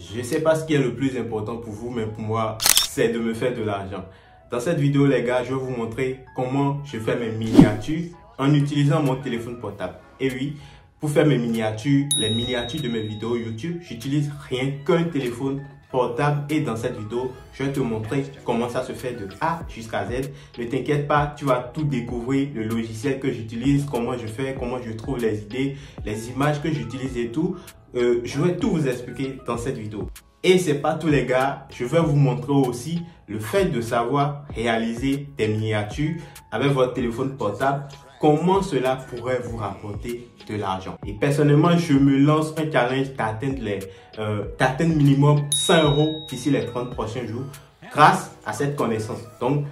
Je ne sais pas ce qui est le plus important pour vous, mais pour moi, c'est de me faire de l'argent. Dans cette vidéo, les gars, je vais vous montrer comment je fais mes miniatures en utilisant mon téléphone portable. Et oui, pour faire mes miniatures, les miniatures de mes vidéos YouTube, j'utilise rien qu'un téléphone portable. Et dans cette vidéo, je vais te montrer comment ça se fait de A jusqu'à Z. Ne t'inquiète pas, tu vas tout découvrir, le logiciel que j'utilise, comment je fais, comment je trouve les idées, les images que j'utilise et tout. Je vais tout vous expliquer dans cette vidéo. Et c'est pas tout les gars, je vais vous montrer aussi le fait de savoir réaliser des miniatures avec votre téléphone portable, comment cela pourrait vous rapporter de l'argent. Et personnellement, je me lance un challenge d'atteindre minimum 100 € d'ici les 30 prochains jours grâce à cette connaissance. Donc,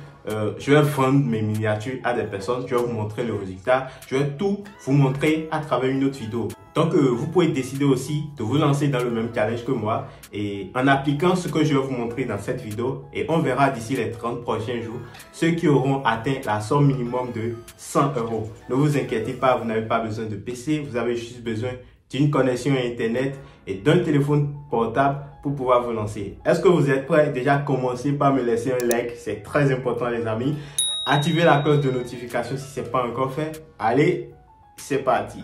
je vais vendre mes miniatures à des personnes, je vais vous montrer le résultat, je vais tout vous montrer à travers une autre vidéo. Donc, vous pouvez décider aussi de vous lancer dans le même challenge que moi et en appliquant ce que je vais vous montrer dans cette vidéo, et on verra d'ici les 30 prochains jours ceux qui auront atteint la somme minimum de 100 €. Ne vous inquiétez pas, vous n'avez pas besoin de PC, vous avez juste besoin d'une connexion à Internet et d'un téléphone portable pour pouvoir vous lancer. Est-ce que vous êtes prêts? Déjà, commencez par me laisser un like, c'est très important les amis. Activez la cloche de notification si ce n'est pas encore fait. Allez, c'est parti.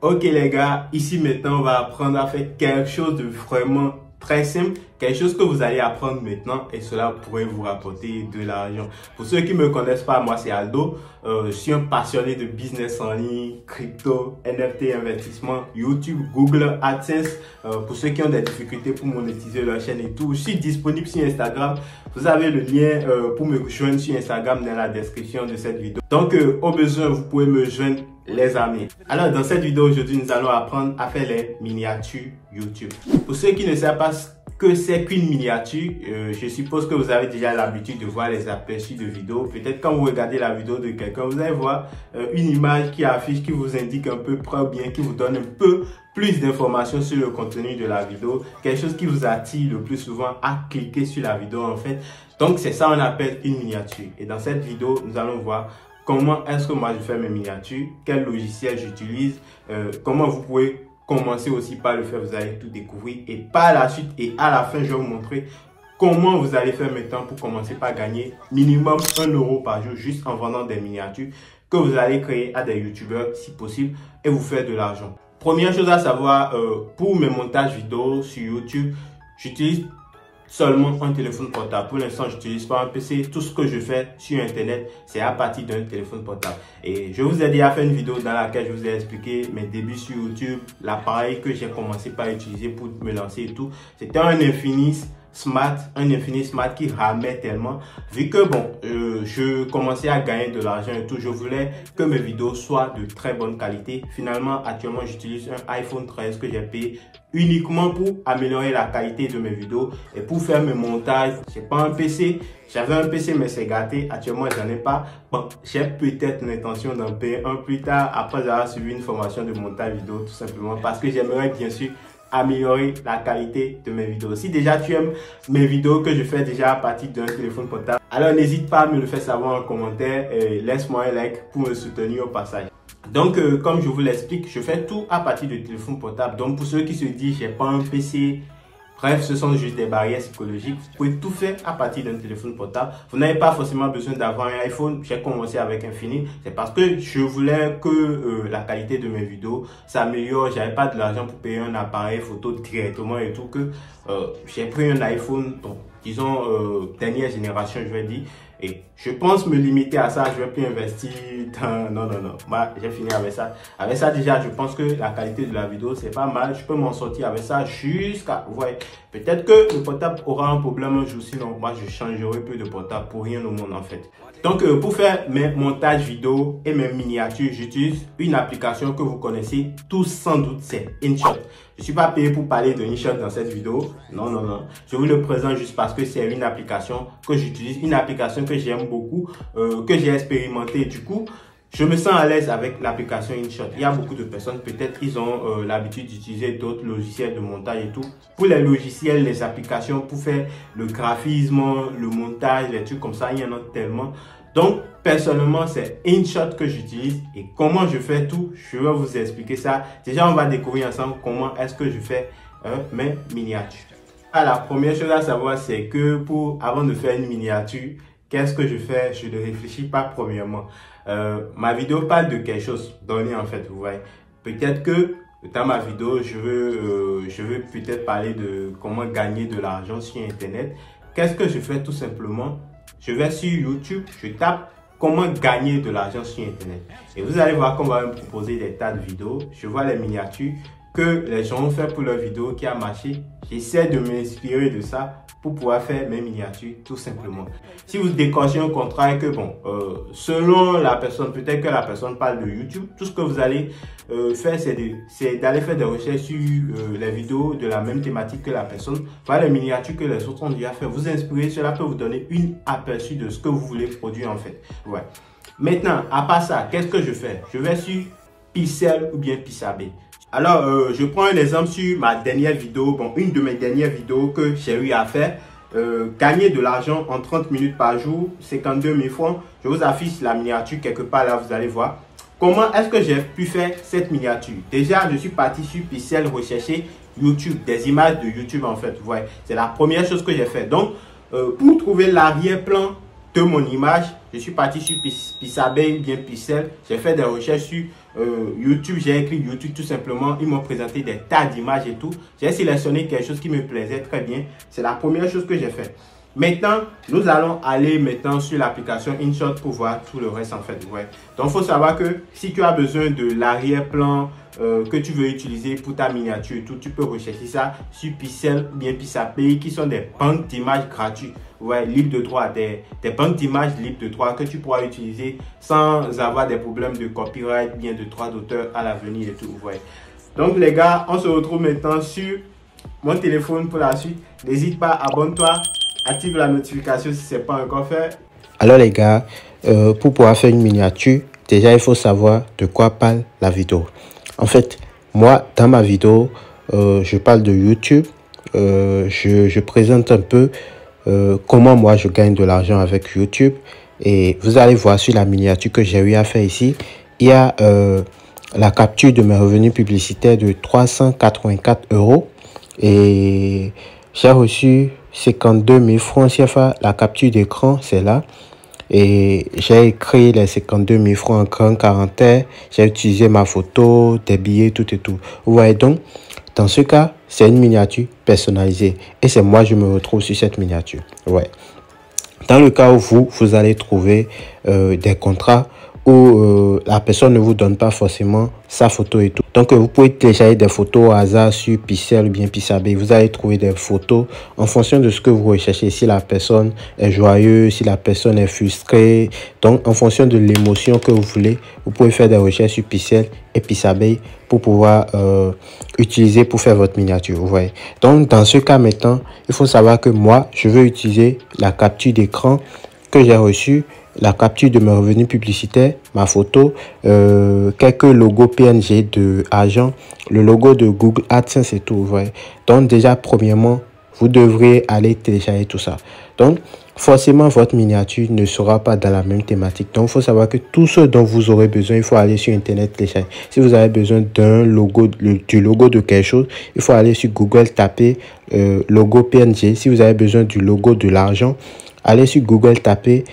Ok les gars, ici maintenant on va apprendre à faire quelque chose de vraiment très simple, quelque chose que vous allez apprendre maintenant et cela pourrait vous rapporter de l'argent. Pour ceux qui ne me connaissent pas, moi c'est Aldo, je suis un passionné de business en ligne, crypto, NFT, investissement, YouTube, Google, AdSense. Pour ceux qui ont des difficultés pour monétiser leur chaîne et tout, je suis disponible sur Instagram. Vous avez le lien pour me joindre sur Instagram dans la description de cette vidéo. Donc au besoin, vous pouvez me joindre les amis. Alors dans cette vidéo aujourd'hui, nous allons apprendre à faire les miniatures YouTube. Pour ceux qui ne savent pas ce que c'est qu'une miniature, je suppose que vous avez déjà l'habitude de voir les aperçus de vidéos. Peut-être quand vous regardez la vidéo de quelqu'un, vous allez voir une image qui affiche, qui vous indique un peu près ou bien qui vous donne un peu plus d'informations sur le contenu de la vidéo, quelque chose qui vous attire le plus souvent à cliquer sur la vidéo en fait. Donc c'est ça on appelle une miniature. Et dans cette vidéo, nous allons voir comment est-ce que moi je fais mes miniatures, quel logiciel j'utilise, comment vous pouvez commencer aussi par le faire, vous allez tout découvrir. Et par la suite et à la fin, je vais vous montrer comment vous allez faire maintenant pour commencer par gagner minimum 1 € par jour juste en vendant des miniatures que vous allez créer à des youtubeurs si possible et vous faire de l'argent. Première chose à savoir, pour mes montages vidéo sur YouTube, j'utilise seulement un téléphone portable. Pour l'instant, je n'utilise pas un PC. Tout ce que je fais sur Internet, c'est à partir d'un téléphone portable. Et je vous ai déjà fait une vidéo dans laquelle je vous ai expliqué mes débuts sur YouTube, l'appareil que j'ai commencé par utiliser pour me lancer et tout. C'était un Infinix Smart qui ramait tellement. Vu que bon, je commençais à gagner de l'argent et tout, je voulais que mes vidéos soient de très bonne qualité. Finalement, actuellement, j'utilise un iPhone 13 que j'ai payé uniquement pour améliorer la qualité de mes vidéos et pour faire mes montages. J'ai pas un PC, j'avais un PC mais c'est gâté. Actuellement, j'en ai pas. Bon, j'ai peut-être l'intention d'en payer un plus tard après avoir suivi une formation de montage vidéo tout simplement parce que j'aimerais bien sûr améliorer la qualité de mes vidéos. Si déjà tu aimes mes vidéos que je fais déjà à partir d'un téléphone portable, alors n'hésite pas à me le faire savoir en commentaire et laisse-moi un like pour me soutenir au passage. Donc comme je vous l'explique, je fais tout à partir de téléphone portable. Donc pour ceux qui se disent j'ai pas un PC, bref, ce sont juste des barrières psychologiques. Vous pouvez tout faire à partir d'un téléphone portable. Vous n'avez pas forcément besoin d'avoir un iPhone. J'ai commencé avec Infinix. C'est parce que je voulais que la qualité de mes vidéos s'améliore. J'avais pas de l'argent pour payer un appareil photo directement et tout que j'ai pris un iPhone, bon, disons dernière génération, je vais dire. Et je pense me limiter à ça, je vais plus investir dans... Non. Moi, j'ai fini avec ça. Avec ça, déjà, je pense que la qualité de la vidéo, c'est pas mal. Je peux m'en sortir avec ça jusqu'à... Vous voyez, peut-être que le portable aura un problème un jour, sinon moi, je changerai peu de portable pour rien au monde, en fait. Donc, pour faire mes montages vidéo et mes miniatures, j'utilise une application que vous connaissez tous sans doute, c'est InShot. Je ne suis pas payé pour parler de InShot dans cette vidéo. Non. Je vous le présente juste parce que c'est une application que j'utilise, une application que j'aime beaucoup, que j'ai expérimenté. Du coup, je me sens à l'aise avec l'application InShot. Il y a beaucoup de personnes, peut-être ils ont l'habitude d'utiliser d'autres logiciels de montage et tout. Pour les logiciels, les applications pour faire le graphisme, le montage, les trucs comme ça, il y en a tellement. Donc, personnellement, c'est InShot que j'utilise. Et comment je fais tout, je vais vous expliquer ça. Déjà, on va découvrir ensemble comment est-ce que je fais mes miniatures. La première chose à savoir, c'est que avant de faire une miniature, qu'est-ce que je fais? Je ne réfléchis pas premièrement. Ma vidéo parle de quelque chose donné en fait, vous voyez. Peut-être que dans ma vidéo, je veux peut-être parler de comment gagner de l'argent sur Internet. Qu'est-ce que je fais tout simplement? Je vais sur YouTube, je tape comment gagner de l'argent sur Internet. Et vous allez voir qu'on va me proposer des tas de vidéos. Je vois les miniatures que les gens ont fait pour leur vidéo qui a marché. J'essaie de m'inspirer de ça pour pouvoir faire mes miniatures tout simplement. Si vous décrochez un contrat et que selon la personne, peut-être que la personne parle de YouTube, tout ce que vous allez faire, c'est d'aller faire des recherches sur les vidéos de la même thématique que la personne, voir les miniatures que les autres ont déjà fait, vous inspirer, cela peut vous donner une aperçu de ce que vous voulez produire en fait. Ouais. Maintenant, à part ça, qu'est-ce que je fais? Je vais sur Pixel ou bien Pixabay. Alors, je prends un exemple sur ma dernière vidéo, une de mes dernières vidéos que j'ai eu à faire. Gagner de l'argent en 30 minutes par jour, 52 000 francs. Je vous affiche la miniature quelque part là, vous allez voir. Comment est-ce que j'ai pu faire cette miniature? Déjà, je suis parti sur Pixel rechercher YouTube, des images de YouTube en fait. Vous voyez, c'est la première chose que j'ai fait. Donc, pour trouver l'arrière-plan de mon image, je suis parti sur Pixabay ou bien Pixel. J'ai fait des recherches sur YouTube, j'ai écrit YouTube tout simplement. Ils m'ont présenté des tas d'images et tout. J'ai sélectionné quelque chose qui me plaisait très bien. C'est la première chose que j'ai fait. Maintenant, nous allons aller maintenant sur l'application InShot pour voir tout le reste en fait. Ouais. Donc, il faut savoir que si tu as besoin de l'arrière-plan que tu veux utiliser pour ta miniature et tout, tu peux rechercher ça sur Pixel ou bien Pixabay qui sont des banques d'images gratuites. Ouais, libre de droit, des banques d'images libres de droit que tu pourras utiliser sans avoir des problèmes de copyright, bien de droit d'auteur à l'avenir et tout. Ouais. Donc les gars, on se retrouve maintenant sur mon téléphone pour la suite. N'hésite pas, abonne-toi, active la notification si ce n'est pas encore fait. Alors les gars, pour pouvoir faire une miniature, déjà il faut savoir de quoi parle la vidéo. En fait, moi dans ma vidéo, je parle de YouTube, je présente un peu comment moi je gagne de l'argent avec YouTube. Et vous allez voir sur la miniature que j'ai eu à faire ici, il y a la capture de mes revenus publicitaires de 384 €. Et j'ai reçu 52 000 francs CFA. La capture d'écran, c'est là. Et j'ai écrit les 52 000 francs en grand caractère. J'ai utilisé ma photo, des billets, tout et tout. Vous voyez donc, dans ce cas, c'est une miniature personnalisée. Et c'est moi, je me retrouve sur cette miniature. Ouais. Dans le cas où vous allez trouver des contrats où la personne ne vous donne pas forcément sa photo et tout. Donc, vous pouvez télécharger des photos au hasard sur Pixel ou bien Pixabay. Vous allez trouver des photos en fonction de ce que vous recherchez. Si la personne est joyeuse, si la personne est frustrée. Donc, en fonction de l'émotion que vous voulez, vous pouvez faire des recherches sur Pixel et Pixabay pour pouvoir utiliser pour faire votre miniature. Vous voyez. Donc, dans ce cas maintenant, il faut savoir que moi, je veux utiliser la capture d'écran que j'ai reçue, la capture de mes revenus publicitaires, ma photo, quelques logos PNG de agents, le logo de Google AdSense et tout. Vous voyez. Donc déjà, premièrement, vous devrez aller télécharger tout ça. Donc, forcément, votre miniature ne sera pas dans la même thématique. Donc, il faut savoir que tout ce dont vous aurez besoin, il faut aller sur Internet télécharger. Si vous avez besoin d'un logo, du logo de quelque chose, il faut aller sur Google, taper logo PNG. Si vous avez besoin du logo de l'argent, allez sur Google, taper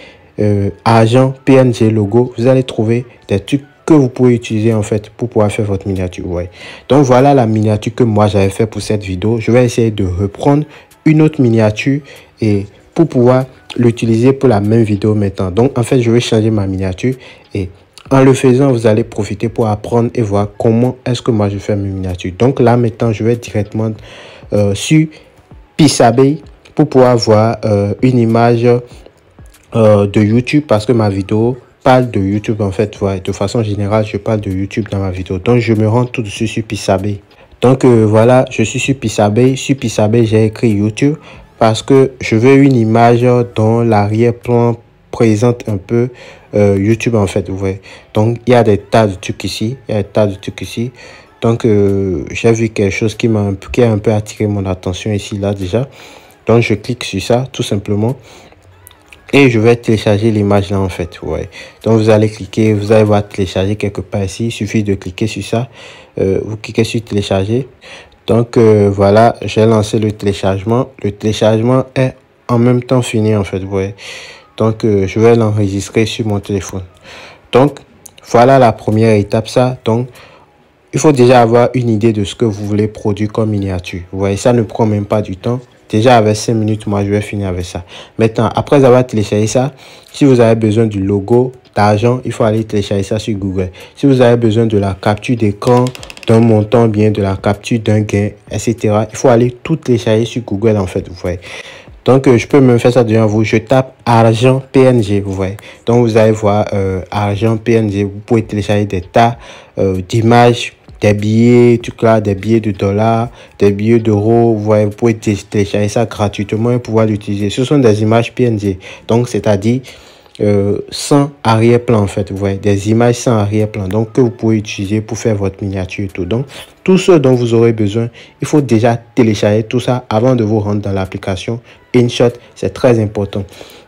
argent PNG logo. Vous allez trouver des trucs que vous pouvez utiliser en fait pour pouvoir faire votre miniature. Ouais. Donc voilà la miniature que moi j'avais fait pour cette vidéo. Je vais essayer de reprendre une autre miniature et pour pouvoir l'utiliser pour la même vidéo maintenant. Donc en fait je vais changer ma miniature et en le faisant vous allez profiter pour apprendre et voir comment est-ce que moi je fais mes miniatures. Donc là maintenant je vais directement sur Pixabay pour pouvoir voir une image de YouTube parce que ma vidéo parle de YouTube en fait. Ouais, de façon générale, je parle de YouTube dans ma vidéo. Donc, je me rends tout de suite sur Pixabay. Donc, voilà, je suis sur Pixabay. Sur Pixabay, j'ai écrit YouTube parce que je veux une image dont l'arrière-plan présente un peu YouTube en fait. Ouais. Donc, il y a des tas de trucs ici. Il y a des tas de trucs ici. Donc, j'ai vu quelque chose qui a un peu attiré mon attention ici, là déjà. Donc, je clique sur ça, tout simplement. et je vais télécharger l'image là en fait. Ouais. Donc vous allez cliquer, vous allez voir télécharger quelque part ici. Il suffit de cliquer sur ça. Vous cliquez sur télécharger. Donc voilà, j'ai lancé le téléchargement. Le téléchargement est en même temps fini en fait. Ouais. Donc je vais l'enregistrer sur mon téléphone. Donc voilà la première étape ça. Donc il faut déjà avoir une idée de ce que vous voulez produire comme miniature. Vous voyez, ça ne prend même pas du temps. Déjà avec 5 minutes, moi je vais finir avec ça. Maintenant, après avoir téléchargé ça, si vous avez besoin du logo, d'argent, il faut aller télécharger ça sur Google. Si vous avez besoin de la capture d'écran, d'un montant, bien de la capture d'un gain, etc., il faut aller tout télécharger sur Google en fait. Vous voyez. Donc, je peux même faire ça devant vous. Je tape argent PNG, vous voyez. Donc, vous allez voir argent PNG. Vous pouvez télécharger des tas d'images, des billets, tout là, des billets de dollars, des billets d'euros. Vous voyez, vous pouvez télécharger ça gratuitement et pouvoir l'utiliser. Ce sont des images PNG. Donc, c'est-à-dire sans arrière-plan en fait. Vous voyez, des images sans arrière-plan. Donc, que vous pouvez utiliser pour faire votre miniature et tout. Donc, tout ce dont vous aurez besoin, il faut déjà télécharger tout ça avant de vous rendre dans l'application InShot. C'est très important.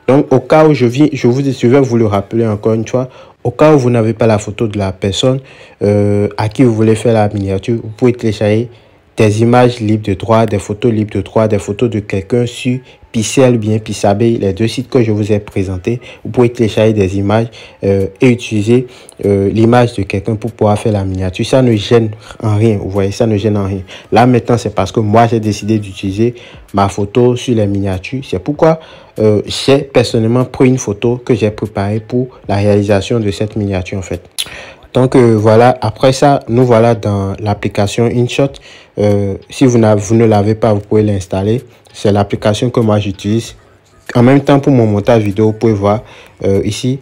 Donc, au cas où je vais vous le rappeler encore une fois. Au cas où vous n'avez pas la photo de la personne à qui vous voulez faire la miniature, vous pouvez télécharger des images libres de droit, des photos libres de droit, des photos de quelqu'un sur Pixel ou bien Pixabay, les deux sites que je vous ai présentés. Vous pouvez télécharger des images et utiliser l'image de quelqu'un pour pouvoir faire la miniature. Ça ne gêne en rien, vous voyez, ça ne gêne en rien. Là maintenant, c'est parce que moi, j'ai décidé d'utiliser ma photo sur les miniatures. C'est pourquoi j'ai personnellement pris une photo que j'ai préparée pour la réalisation de cette miniature en fait. Donc voilà, après ça, nous voilà dans l'application InShot. Si vous ne l'avez pas, vous pouvez l'installer. C'est l'application que moi j'utilise. En même temps, pour mon montage vidéo, vous pouvez voir ici.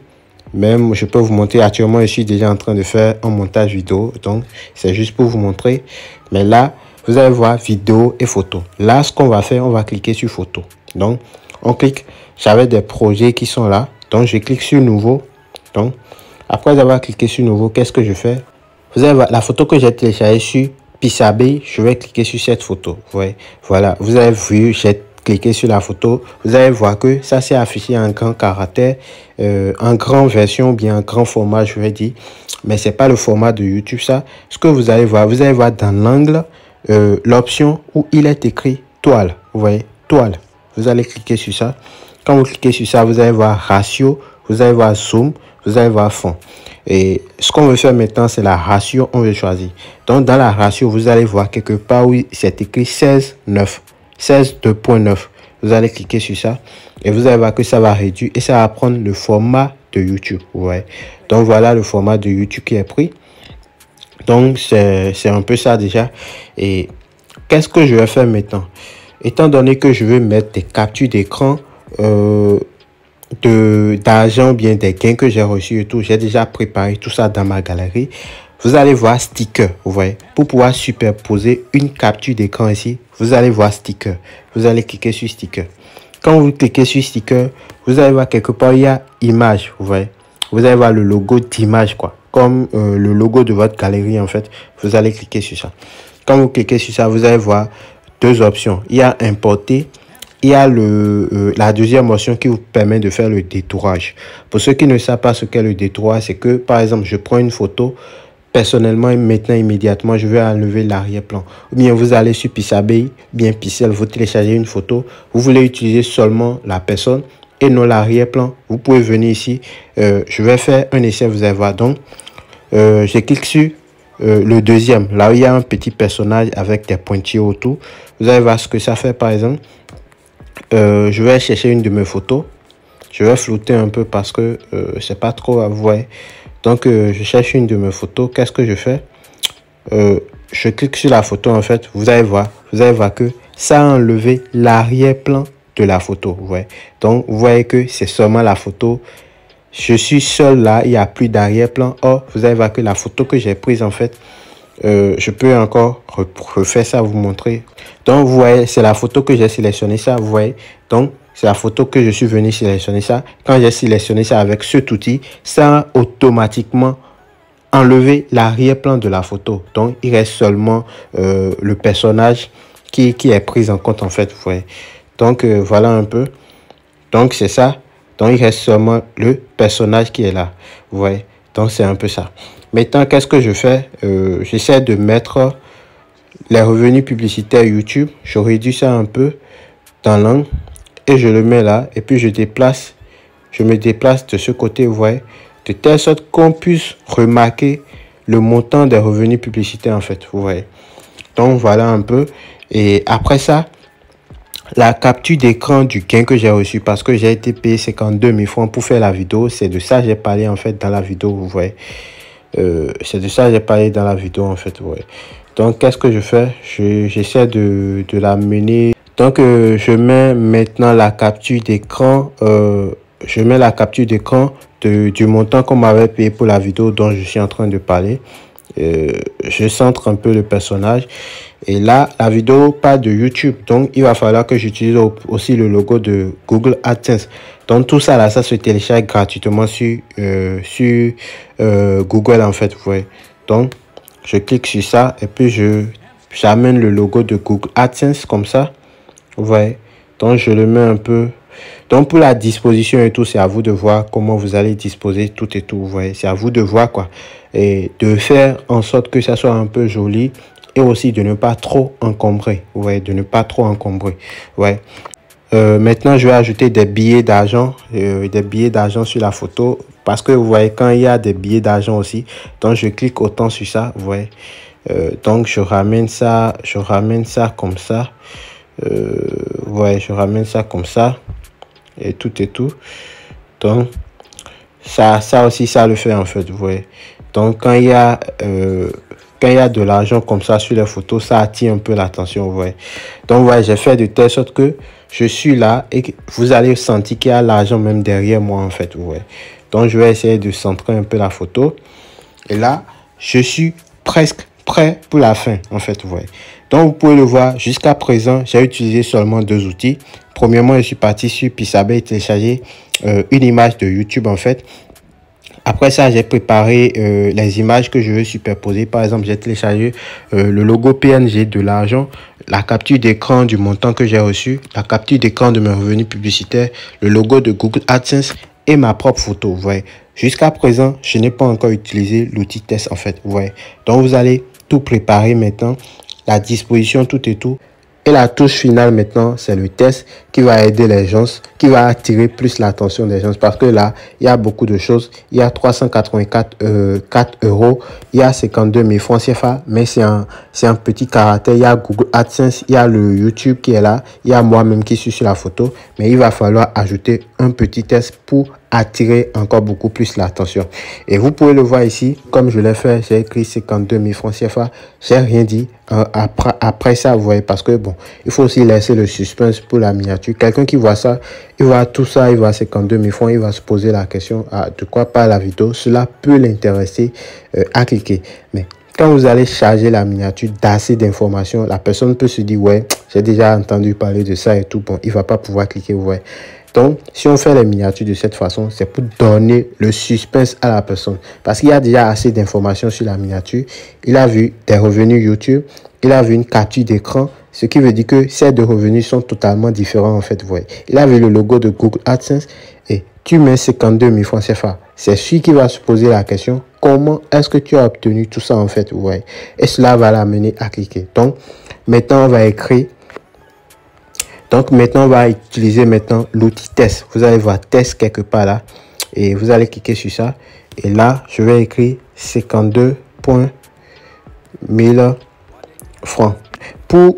Même, je peux vous montrer. Actuellement, je suis déjà en train de faire un montage vidéo. Donc, c'est juste pour vous montrer. Mais là, vous allez voir vidéo et photo. Là, ce qu'on va faire, on va cliquer sur photo. Donc, on clique. J'avais des projets qui sont là. Donc, je clique sur nouveau. Donc, après avoir cliqué sur nouveau, qu'est-ce que je fais? Vous avez la photo que j'ai téléchargée sur Pixabay. Je vais cliquer sur cette photo. Vous voyez, voilà, vous avez vu, j'ai cliqué sur la photo. Vous allez voir que ça s'est affiché en grand caractère, en grande version, ou bien en grand format, je vais dire. Mais c'est pas le format de YouTube, ça. Ce que vous allez voir dans l'angle, l'option où il est écrit toile. Vous voyez, toile. Vous allez cliquer sur ça. Quand vous cliquez sur ça, vous allez voir ratio, vous allez voir zoom, vous allez voir fond. Et ce qu'on veut faire maintenant, c'est la ratio, on veut choisir. Donc, dans la ratio, vous allez voir quelque part où c'est écrit 16:9, 16:2.9. Vous allez cliquer sur ça et vous allez voir que ça va réduire et ça va prendre le format de YouTube. Ouais. Donc, voilà le format de YouTube qui est pris. Donc, c'est un peu ça déjà. Et qu'est-ce que je vais faire maintenant? Étant donné que je veux mettre des captures d'écran, d'argent, bien des gains que j'ai reçus et tout, j'ai déjà préparé tout ça dans ma galerie. Vous allez voir sticker, vous voyez, pour pouvoir superposer une capture d'écran ici, vous allez voir sticker. Vous allez cliquer sur sticker. Quand vous cliquez sur sticker, vous allez voir quelque part il y a image, vous voyez. Vous allez voir le logo d'image, quoi, comme le logo de votre galerie en fait. Vous allez cliquer sur ça. Quand vous cliquez sur ça, vous allez voir deux options. Il y a importer. Il y a la deuxième option qui vous permet de faire le détourage. Pour ceux qui ne savent pas ce qu'est le détourage, c'est que, par exemple, je prends une photo, personnellement, maintenant, immédiatement, je vais enlever l'arrière-plan. Ou bien vous allez sur Pixabay, bien Pixel, vous téléchargez une photo, vous voulez utiliser seulement la personne et non l'arrière-plan. Vous pouvez venir ici. Je vais faire un essai, vous allez voir. Donc, je clique sur le deuxième, là où il y a un petit personnage avec des pointillés autour. Vous allez voir ce que ça fait, par exemple. Je vais chercher une de mes photos. Je vais flouter un peu parce que c'est pas trop à voir. Donc, je cherche une de mes photos. Qu'est-ce que je fais? Je clique sur la photo, en fait. Vous allez voir que ça a enlevé l'arrière-plan de la photo. Vous voyez. Donc, vous voyez que c'est seulement la photo. Je suis seul là. Il n'y a plus d'arrière-plan. Or, vous allez voir que la photo que j'ai prise, en fait, je peux encore refaire ça, vous montrer. Donc, vous voyez, c'est la photo que j'ai sélectionné ça, vous voyez. Donc, c'est la photo que je suis venu sélectionner ça. Quand j'ai sélectionné ça avec cet outil, ça a automatiquement enlevé l'arrière-plan de la photo. Donc, il reste seulement le personnage qui est pris en compte, en fait, vous voyez. Donc, voilà un peu. Donc, c'est ça. Donc, il reste seulement le personnage qui est là. Vous voyez? Donc, c'est un peu ça. Maintenant, qu'est-ce que je fais? J'essaie de mettre les revenus publicitaires YouTube. Je réduis ça un peu dans l'angle et je le mets là. Et puis, je me déplace de ce côté, vous voyez, de telle sorte qu'on puisse remarquer le montant des revenus publicitaires, en fait, vous voyez. Donc, voilà un peu. Et après ça, la capture d'écran du gain que j'ai reçu, parce que j'ai été payé 52 000 francs pour faire la vidéo. C'est de ça que j'ai parlé, en fait, dans la vidéo, vous voyez. C'est de ça que j'ai parlé dans la vidéo, en fait, vous voyez. Donc, qu'est-ce que je fais? J'essaie de la mener. Donc, je mets maintenant la capture d'écran. Je mets la capture d'écran du montant qu'on m'avait payé pour la vidéo dont je suis en train de parler. Je centre un peu le personnage. Et là, la vidéo parle de YouTube. Donc, il va falloir que j'utilise aussi le logo de Google AdSense. Donc, tout ça, là, ça se télécharge gratuitement sur Google, en fait. Vous voyez. Donc, je clique sur ça et puis j'amène le logo de Google AdSense comme ça. Vous voyez. Donc, je le mets un peu. Donc, pour la disposition et tout, c'est à vous de voir comment vous allez disposer tout et tout. Vous voyez, c'est à vous de voir quoi. Et de faire en sorte que ça soit un peu joli. Et aussi de ne pas trop encombrer. Vous voyez, de ne pas trop encombrer. Ouais. Maintenant, je vais ajouter des billets d'argent. Des billets d'argent sur la photo. Parce que vous voyez, quand il y a des billets d'argent aussi, donc je clique autant sur ça. Vous voyez. Donc, je ramène ça comme ça. Ouais, je ramène ça comme ça. Et tout. Donc, ça aussi, ça le fait en fait. Vous voyez. Donc, quand il y a de l'argent comme ça sur les photos, ça attire un peu l'attention, vous voyez. Donc, ouais, j'ai fait de telle sorte que je suis là et que vous allez sentir qu'il y a l'argent même derrière moi, en fait, vous voyez. Donc, je vais essayer de centrer un peu la photo. Et là, je suis presque prêt pour la fin, en fait, vous voyez. Donc, vous pouvez le voir, jusqu'à présent, j'ai utilisé seulement deux outils. Premièrement, je suis parti sur Pixabay et téléchargé une image de YouTube, en fait. Après ça, j'ai préparé les images que je veux superposer. Par exemple, j'ai téléchargé le logo PNG de l'argent, la capture d'écran du montant que j'ai reçu, la capture d'écran de mes revenus publicitaires, le logo de Google AdSense et ma propre photo. Vous voyez. Jusqu'à présent, je n'ai pas encore utilisé l'outil test en fait. Vous voyez. Donc, vous allez tout préparer maintenant, la disposition, tout et tout. Et la touche finale maintenant, c'est le test qui va aider les gens, qui va attirer plus l'attention des gens. Parce que là, il y a beaucoup de choses. Il y a 384 €, il y a 52 000 francs CFA, mais c'est un petit caractère. Il y a Google AdSense, il y a le YouTube qui est là, il y a moi-même qui suis sur la photo. Mais il va falloir ajouter un petit test pour attirer encore beaucoup plus l'attention. Et vous pouvez le voir ici, comme je l'ai fait, j'ai écrit 52 000 francs CFA, j'ai rien dit après ça, vous voyez, parce que bon, il faut aussi laisser le suspense pour la miniature. Quelqu'un qui voit ça, il voit tout ça, il voit 52 000 francs, il va se poser la question de quoi parle la vidéo. Cela peut l'intéresser à cliquer. Mais quand vous allez charger la miniature d'assez d'informations, la personne peut se dire, ouais, j'ai déjà entendu parler de ça et tout, bon, il va pas pouvoir cliquer, vous voyez. Donc, si on fait les miniatures de cette façon, c'est pour donner le suspense à la personne. Parce qu'il y a déjà assez d'informations sur la miniature. Il a vu des revenus YouTube. Il a vu une capture d'écran. Ce qui veut dire que ces deux revenus sont totalement différents, en fait. Vous voyez. Il a vu le logo de Google AdSense. Et tu mets 52 000 francs CFA. C'est celui qui va se poser la question. Comment est-ce que tu as obtenu tout ça, en fait, vous voyez. Et cela va l'amener à cliquer. Donc, maintenant, on va écrire. Donc maintenant, on va utiliser maintenant l'outil test. Vous allez voir test quelque part là. Et vous allez cliquer sur ça. Et là, je vais écrire 52.000 francs. Pour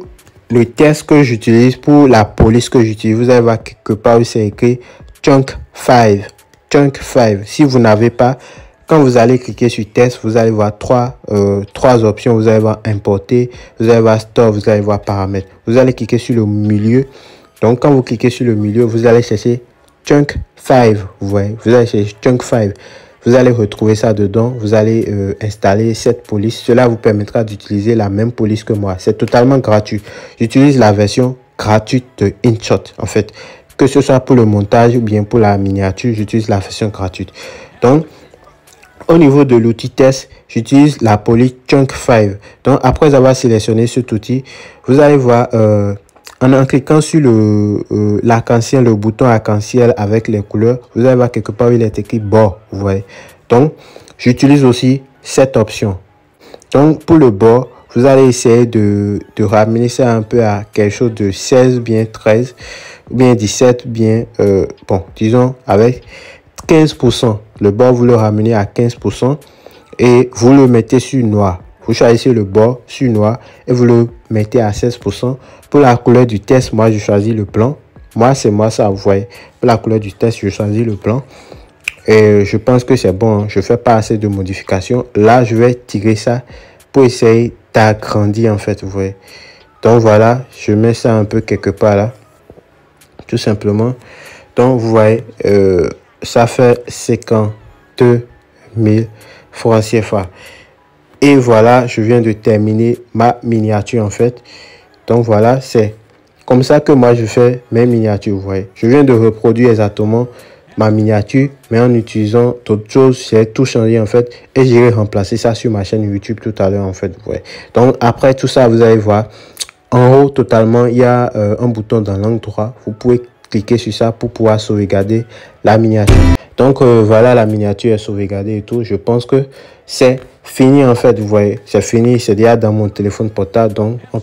le test que j'utilise, pour la police que j'utilise, vous allez voir quelque part où c'est écrit Chunk 5. Chunk 5. Si vous n'avez pas, quand vous allez cliquer sur test, vous allez voir trois options. Vous allez voir importer, vous allez voir store, vous allez voir paramètres. Vous allez cliquer sur le milieu. Donc, quand vous cliquez sur le milieu, vous allez chercher Chunk 5. Vous voyez, vous allez chercher Chunk 5. Vous allez retrouver ça dedans. Vous allez installer cette police. Cela vous permettra d'utiliser la même police que moi. C'est totalement gratuit. J'utilise la version gratuite de InShot. En fait, que ce soit pour le montage ou bien pour la miniature, j'utilise la version gratuite. Donc, au niveau de l'outil test, j'utilise la police Chunk 5. Donc, après avoir sélectionné cet outil, vous allez voir en cliquant sur l'arc-en-ciel, le bouton arc-en-ciel avec les couleurs, vous allez voir quelque part où il est écrit bord, vous voyez. Donc, j'utilise aussi cette option. Donc, pour le bord, vous allez essayer de ramener ça un peu à quelque chose de 16, bien 13, ou bien 17, bien, bon, disons, avec 15%. Le bord, vous le ramenez à 15% et vous le mettez sur noir. Vous choisissez le bord sur noir et vous le mettez à 16%. Pour la couleur du test, moi, je choisis le blanc. Moi, c'est moi ça, vous voyez. Pour la couleur du test, je choisis le blanc. Et je pense que c'est bon. Je ne fais pas assez de modifications. Là, je vais tirer ça pour essayer d'agrandir, en fait, vous voyez. Donc, voilà, je mets ça un peu quelque part là. Tout simplement. Donc, vous voyez, ça fait 52 000 francs CFA. Et voilà, je viens de terminer ma miniature en fait. Donc voilà, c'est comme ça que moi je fais mes miniatures, vous voyez. Je viens de reproduire exactement ma miniature, mais en utilisant d'autres choses. J'ai tout changé en fait. Et j'irai remplacer ça sur ma chaîne YouTube tout à l'heure en fait, vous voyez. Donc après tout ça, vous allez voir, en haut totalement, il y a un bouton dans l'angle droit. Vous pouvez cliquer sur ça pour pouvoir sauvegarder la miniature. Donc voilà, la miniature est sauvegardée et tout. Je pense que c'est fini en fait, vous voyez. C'est fini, c'est déjà dans mon téléphone portable. Donc on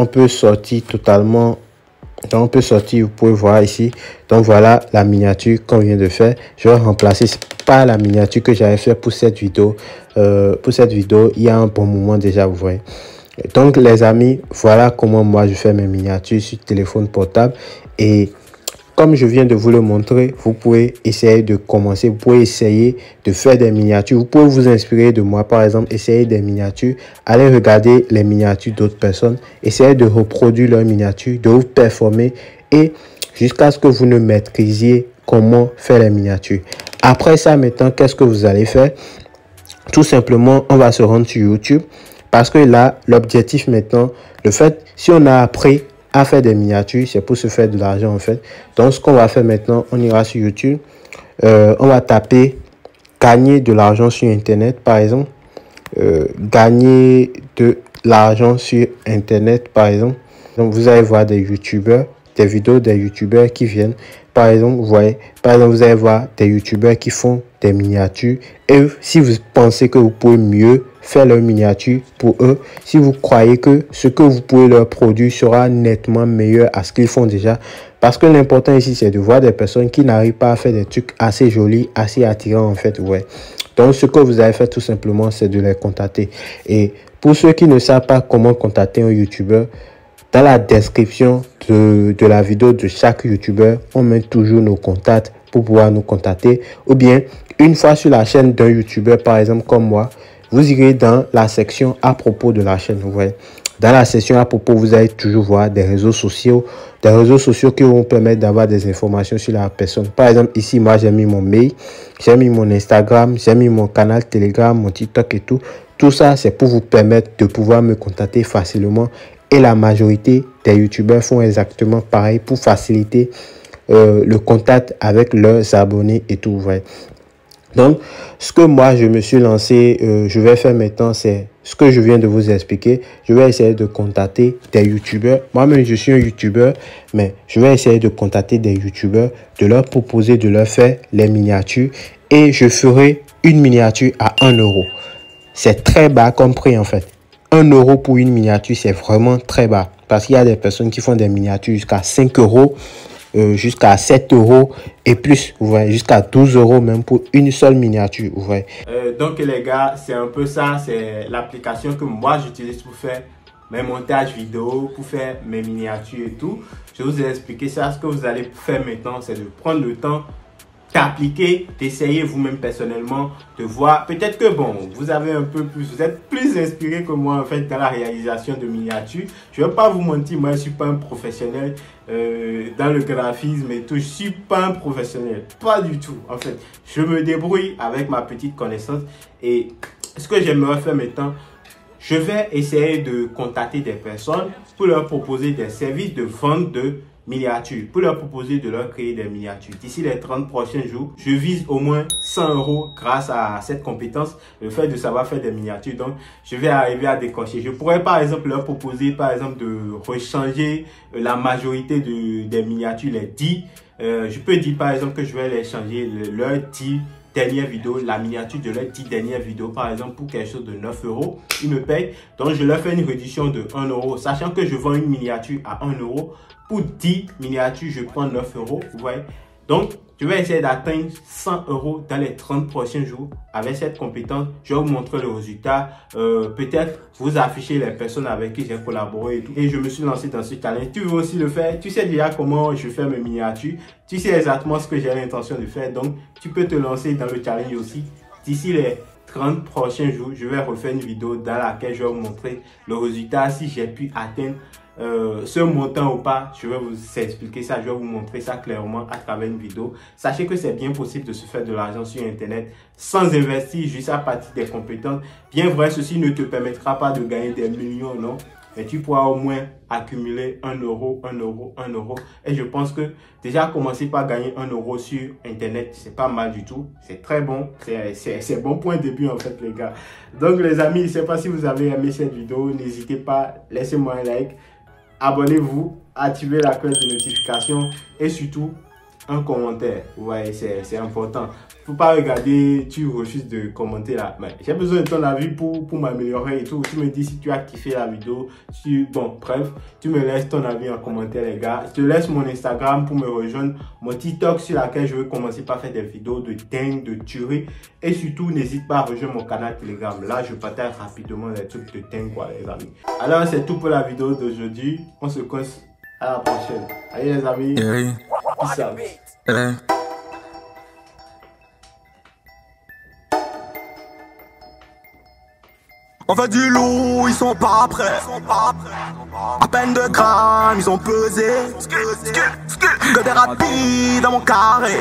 peut sortir totalement. Donc on peut sortir, vous pouvez voir ici. Donc voilà la miniature qu'on vient de faire. Je vais remplacer par la miniature que j'avais fait pour cette vidéo. Il y a un bon moment déjà, vous voyez. Donc les amis, voilà comment moi je fais mes miniatures sur téléphone portable. Et comme je viens de vous le montrer, vous pouvez essayer de commencer, vous pouvez essayer de faire des miniatures. Vous pouvez vous inspirer de moi, par exemple, essayer des miniatures. Allez regarder les miniatures d'autres personnes, essayez de reproduire leurs miniatures, de vous performer et jusqu'à ce que vous ne maîtrisiez comment faire les miniatures. Après ça, maintenant, qu'est-ce que vous allez faire? Tout simplement, on va se rendre sur YouTube parce que là, l'objectif maintenant, le fait, si on a appris à faire des miniatures, c'est pour se faire de l'argent en fait. Donc ce qu'on va faire maintenant, on ira sur YouTube, on va taper gagner de l'argent sur internet par exemple, gagner de l'argent sur internet par exemple. Donc vous allez voir des youtubeurs, des vidéos des youtubeurs qui viennent, par exemple, vous voyez, par exemple vous allez voir des youtubeurs qui font des miniatures et si vous pensez que vous pouvez mieux faire leur miniature pour eux, si vous croyez que ce que vous pouvez leur produire sera nettement meilleur à ce qu'ils font déjà, parce que l'important ici c'est de voir des personnes qui n'arrivent pas à faire des trucs assez jolis, assez attirants en fait, ouais. Donc ce que vous avez fait tout simplement c'est de les contacter. Et pour ceux qui ne savent pas comment contacter un youtubeur, dans la description de la vidéo de chaque youtubeur, on met toujours nos contacts pour pouvoir nous contacter. Ou bien, une fois sur la chaîne d'un youtubeur, par exemple comme moi, vous irez dans la section à propos de la chaîne. Vous voyez. Dans la section à propos, vous allez toujours voir des réseaux sociaux qui vont permettre d'avoir des informations sur la personne. Par exemple, ici, moi, j'ai mis mon mail, j'ai mis mon Instagram, j'ai mis mon canal Telegram, mon TikTok et tout. Tout ça, c'est pour vous permettre de pouvoir me contacter facilement. Et la majorité des youtubeurs font exactement pareil pour faciliter le contact avec leurs abonnés et tout. Ouais. Donc, ce que moi, je me suis lancé, je vais faire maintenant, c'est ce que je viens de vous expliquer. Je vais essayer de contacter des youtubeurs. Moi-même, je suis un youtubeur, mais je vais essayer de contacter des youtubeurs, de leur proposer de leur faire les miniatures. Et je ferai une miniature à 1 €. C'est très bas comme prix en fait. 1 € pour une miniature, c'est vraiment très bas. Parce qu'il y a des personnes qui font des miniatures jusqu'à 5 €, jusqu'à 7 € et plus, vous voyez, jusqu'à 12 € même pour une seule miniature, vous voyez. Donc les gars, c'est un peu ça, c'est l'application que moi j'utilise pour faire mes montages vidéo, pour faire mes miniatures et tout. Je vous ai expliqué ça. Ce que vous allez faire maintenant, c'est de prendre le temps d'appliquer, d'essayer vous-même personnellement, de voir. Peut-être que bon, vous avez un peu plus, vous êtes plus inspiré que moi en fait dans la réalisation de miniatures. Je ne vais pas vous mentir, moi je suis pas un professionnel dans le graphisme et tout. Je suis pas un professionnel, pas du tout. En fait, je me débrouille avec ma petite connaissance et ce que j'aimerais faire maintenant, je vais essayer de contacter des personnes pour leur proposer des services de vente de miniatures, pour leur proposer de leur créer des miniatures. D'ici les 30 prochains jours, je vise au moins 100 € grâce à cette compétence, le fait de savoir faire des miniatures. Donc, je vais arriver à décocher. Je pourrais par exemple leur proposer par exemple de rechanger la majorité des miniatures, les 10. Je peux dire par exemple que je vais les changer, leurs 10 dernières vidéos, la miniature de leurs 10 dernières vidéos par exemple pour quelque chose de 9 €. Ils me payent, donc je leur fais une réduction de 1 €, sachant que je vends une miniature à 1 €. Pour 10 miniatures, je prends 9 €, vous voyez. Donc, je vais essayer d'atteindre 100 € dans les 30 prochains jours. Avec cette compétence, je vais vous montrer le résultat. Peut-être vous afficher les personnes avec qui j'ai collaboré et tout. Et je me suis lancé dans ce challenge. Tu veux aussi le faire? Tu sais déjà comment je fais mes miniatures. Tu sais exactement ce que j'ai l'intention de faire. Donc, tu peux te lancer dans le challenge aussi. D'ici les 30 prochains jours, je vais refaire une vidéo dans laquelle je vais vous montrer le résultat, si j'ai pu atteindre ce montant ou pas. Je vais vous expliquer ça, je vais vous montrer ça clairement à travers une vidéo. Sachez que c'est bien possible de se faire de l'argent sur internet sans investir, juste à partir des compétences. Bien vrai, ceci ne te permettra pas de gagner des millions, non, mais tu pourras au moins accumuler 1 €, 1 €, 1 €. Et je pense que déjà commencer par gagner 1 € sur internet, c'est pas mal du tout. C'est très bon. C'est bon point de début en fait les gars. Donc les amis, je sais pas si vous avez aimé cette vidéo. N'hésitez pas, laissez-moi un like. Abonnez-vous, activez la cloche de notification et surtout un commentaire. Ouais, c'est important. Faut pas regarder, tu refuses de commenter là. J'ai besoin de ton avis pour m'améliorer et tout. Tu me dis si tu as kiffé la vidéo. Bon, bref, tu me laisses ton avis en commentaire les gars. Je te laisse mon Instagram pour me rejoindre. Mon TikTok sur laquelle je vais commencer par faire des vidéos de dingue, de tuerie. Et surtout, n'hésite pas à rejoindre mon canal Telegram. Là, je partage rapidement les trucs de dingue quoi les amis. Alors, c'est tout pour la vidéo d'aujourd'hui. On se coince à la prochaine. Allez les amis. Peace out. On fait du lourd, ils sont pas prêts. À peine de grammes, ils ont pesé. Que des rapides dans mon carré.